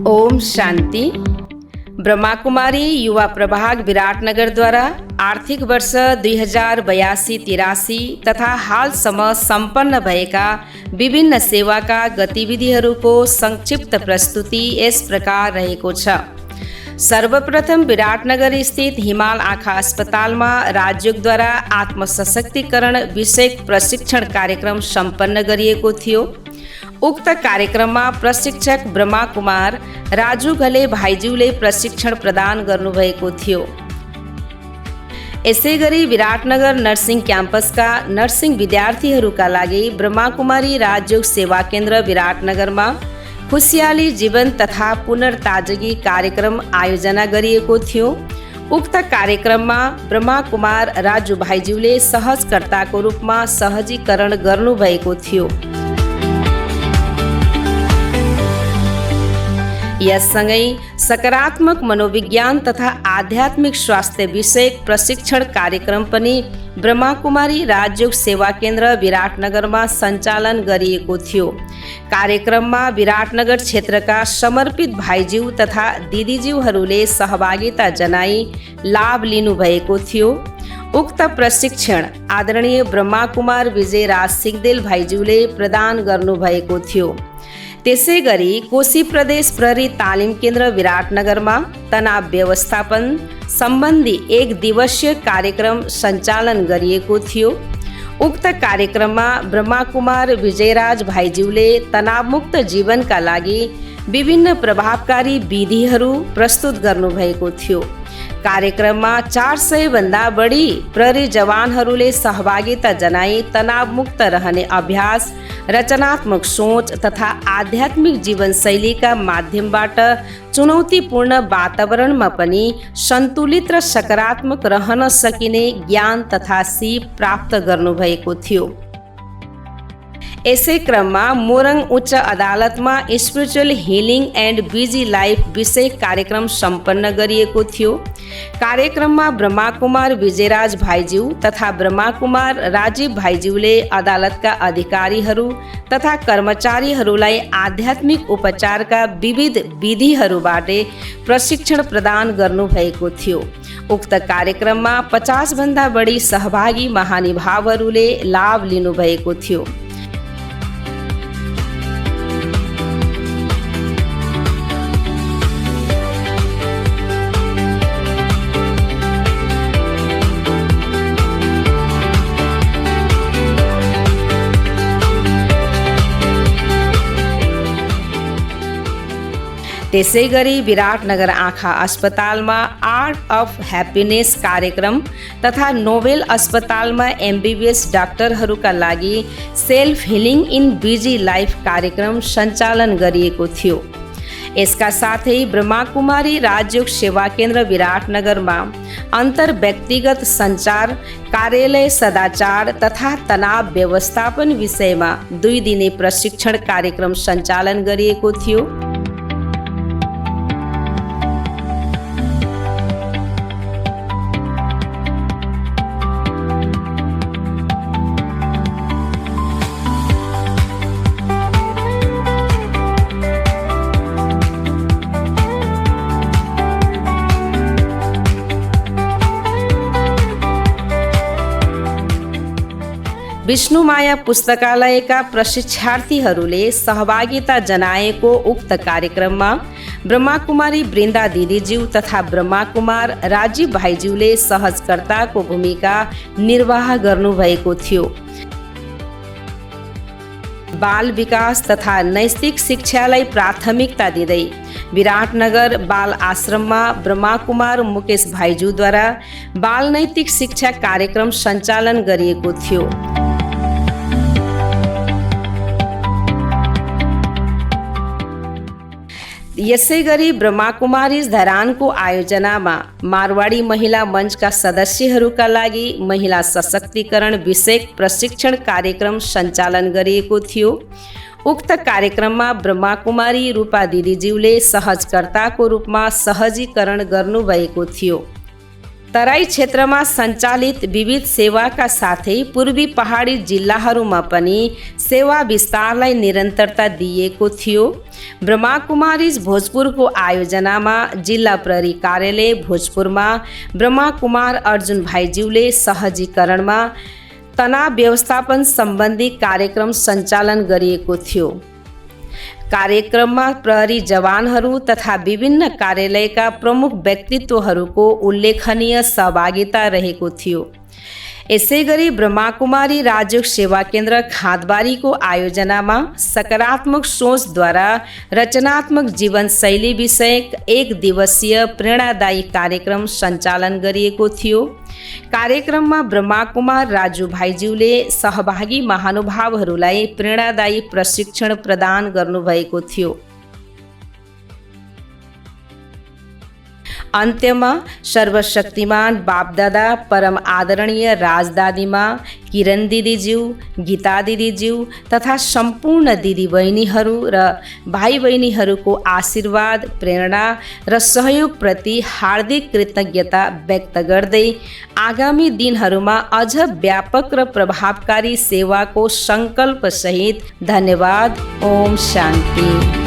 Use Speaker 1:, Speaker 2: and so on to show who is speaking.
Speaker 1: ओम शांति। ब्रह्माकुमारी युवा प्रभाग विराटनगर द्वारा आर्थिक वर्ष 2082-83 तथा हालसम्म सम्पन्न भएका विभिन्न सेवाका गतिविधिहरूको संक्षिप्त प्रस्तुति यस प्रकार रहेको छ। सर्वप्रथम विराटनगर स्थित हिमाल आँखा अस्पतालमा राजयोगद्वारा आत्मसशक्तिकरण विषयक प्रशिक्षण कार्यक्रम सम्पन्न गरिएको थियो। उक्त कार्यक्रममा प्रशिक्षक ब्रह्माकुमार राजु घले भाइज्यूले प्रशिक्षण प्रदान गर्नुभएको थियो। यसैगरी विराटनगर नर्सिङ क्याम्पसका नर्सिङ विद्यार्थीहरूका लागि ब्रह्माकुमारी राजयोग सेवा केन्द्र विराटनगरमा खुसियाली जीवन तथा पुनर्ताजगी कार्यक्रम आयोजना गरिएको थियो। उक्त कार्यक्रममा ब्रह्माकुमार राजु भाइज्यूले सहजकर्ताको रूपमा सहजीकरण गर्नुभएको थियो। यससँगै सकारात्मक मनोविज्ञान तथा आध्यात्मिक स्वास्थ्य विषयक प्रशिक्षण कार्यक्रम पनि ब्रह्माकुमारी राजयोग सेवा केन्द्र विराटनगरमा सञ्चालन गरिएको थियो। कार्यक्रममा विराटनगर क्षेत्रका समर्पित भाइज्यू तथा दिदीज्यूहरूले सहभागिता जनाई लाभ लिनुभएको थियो। उक्त प्रशिक्षण आदरणीय ब्रह्माकुमार विजयराज सिग्देल भाइज्यूले प्रदान गर्नुभएको थियो। त्यसैगरी कोशी प्रदेश प्रहरी तालिम केन्द्र विराटनगरमा तनाव व्यवस्थापन सम्बन्धी एक दिवसीय कार्यक्रम सञ्चालन गरिएको थियो। उक्त कार्यक्रममा ब्रह्माकुमार विजयराज भाइज्यूले तनावमुक्त जीवनका लागि विभिन्न प्रभावकारी विधिहरू प्रस्तुत गर्नुभएको थियो। कार्यक्रममा 400 भन्दा बढी प्रहरी जवानहरूले सहभागिता जनाई तनावमुक्त रहने अभ्यास, रचनात्मक सोच तथा आध्यात्मिक जीवनशैलीका माध्यमबाट चुनौतीपूर्ण वातावरणमा पनि सन्तुलित र सकारात्मक रहन सकिने ज्ञान तथा सिप प्राप्त गर्नुभएको थियो। यसै क्रममा मोरङ उच्च अदालतमा spiritual healing and busy life विषय कार्यक्रम सम्पन्न गरिएको थियो। कार्यक्रममा ब्रह्माकुमार विजयराज भाइज्यू तथा ब्रह्माकुमार राजीव भाइज्यूले अदालतका अधिकारीहरू तथा कर्मचारीहरूलाई आध्यात्मिक उपचारका विविध विधिहरूबाट प्रशिक्षण प्रदान गर्नुभएको थियो। उक्त कार्यक्रममा 50 भन्दा बढी सहभागी महानुभावहरूले लाभ लिनुभएको थियो। त्यसैगरी विराटनगर आँखा अस्पतालमा आर्ट अफ ह्याप्पिनेस कार्यक्रम तथा नोबेल अस्पतालमा MBBS डाक्टरहरूका लागि self healing in busy life कार्यक्रम सञ्चालन गरिएको थियो। यसका साथै ब्रह्माकुमारी राजयोग सेवा केन्द्र विराटनगरमा अन्तर व्यक्तिगत सञ्चार, कार्यालय सदाचार तथा तनाव व्यवस्थापन विषयमा 2 दिने प्रशिक्षण कार्यक्रम सञ्चालन गरिएको थियो। विष्णुमाया पुस्तकालयका प्रशिक्षार्थीहरूले सहभागिता जनाएको उक्त कार्यक्रममा ब्रह्माकुमारी वृन्दा दिदीज्यू तथा ब्रह्माकुमार राजीव भाइज्यूले सहजकर्ताको भूमिका निर्वाह गर्नुभएको थियो। बाल विकास तथा नैतिक शिक्षालाई प्राथमिकता दिँदै विराटनगर बाल आश्रममा ब्रह्माकुमार मुकेश भाइज्यूद्वारा बाल नैतिक शिक्षा कार्यक्रम सञ्चालन गरिएको थियो। यसैगरी ब्रह्माकुमारी धरानको आयोजनामा मारवाडी महिला मञ्चका सदस्यहरूका लागि महिला सशक्तिकरण विषयक प्रशिक्षण कार्यक्रम सञ्चालन गरिएको थियो। उक्त कार्यक्रममा ब्रह्माकुमारी रूपा दिदीज्यूले सहजकर्ताको रूपमा सहजीकरण गर्नुभएको थियो। तराई क्षेत्रमा सञ्चालित विविध सेवाका साथै पूर्वी पहाडी जिल्लाहरूमा पनि सेवा विस्तारलाई निरन्तरता दिएको थियो। ब्रह्माकुमारीज भोजपुरको आयोजनामा जिल्ला प्रहरी कार्यालय भोजपुरमा ब्रह्माकुमार अर्जुन भाइज्यूले सहजीकरणमा तनाव व्यवस्थापन सम्बन्धी कार्यक्रम सञ्चालन गरिएको थियो। कार्यक्रममा प्रहरी जवानहरू तथा विभिन्न कार्यालयका प्रमुख व्यक्तित्वहरूको उल्लेखनीय सहभागिता रहेको थियो। यसैगरी ब्रह्माकुमारी राजयोग सेवा केन्द्र खाँदबारीको आयोजनामा सकारात्मक सोचद्वारा रचनात्मक जीवनशैली विषयक 1 दिवसीय प्रेरणादायी कार्यक्रम सञ्चालन गरिएको थियो। कार्यक्रममा ब्रह्माकुमार राजु भाइज्यूले सहभागी महानुभावहरूलाई प्रेरणादायी प्रशिक्षण प्रदान गर्नुभएको थियो। अन्त्यमा सर्वशक्तिमान बापदादा परम आदरणीय राजदादीमा किरण दिदीज्यू, गीता दिदीज्यू तथा सम्पूर्ण दिदीबहिनीहरू र भाइ बहिनीहरूको आशीर्वाद, प्रेरणा र सहयोगप्रति हार्दिक कृतज्ञता व्यक्त गर्दै आगामी दिनहरूमा अझ व्यापक र प्रभावकारी सेवाको सङ्कल्पसहित धन्यवाद। ओम शान्ति।